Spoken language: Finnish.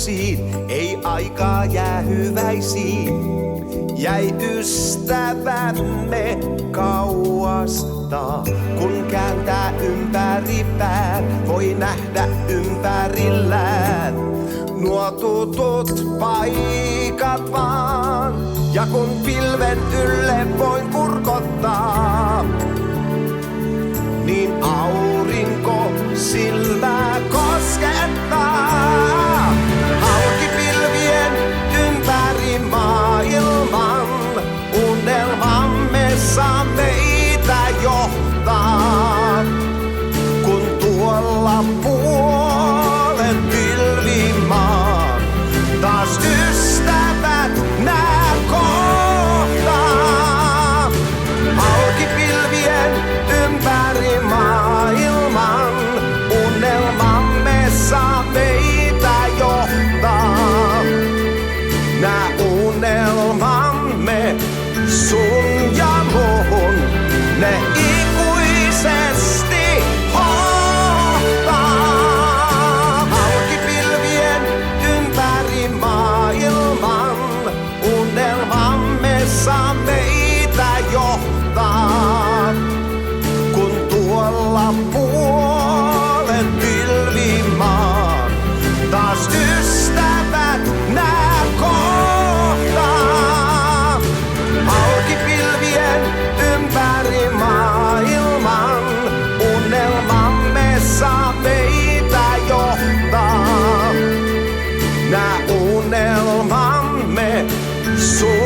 vuosiin, ei aikaa jää hyväisiin. Jäi ystävämme kauasta, kun kääntää ympäri pään, voi nähdä ympärillään nuo tutut paikat vaan. Ja kun pilven ylle voin kurkottaa, niin aurinko silmää koskettaa. Halki pilvien ympäri maailman, unelmamme saa meitä johtaa. Kun tuolla puolen pilvimaan taas ystävät nää kohtaa. Halki pilvien ympäri maailman, unelmamme saa meitä johtaa. Nää unelmamme sun ja mun, ne ikuisesti hohtaa. Halki pilvien ympäri maailman, unelmamme saa meitä johtaa. Kun tuolla puolen pilvimaan taas ystävät nää kohtaa. Halki pilvien ympäri maailman, unelmamme saa meitä johtaa. Nää unelmamme sun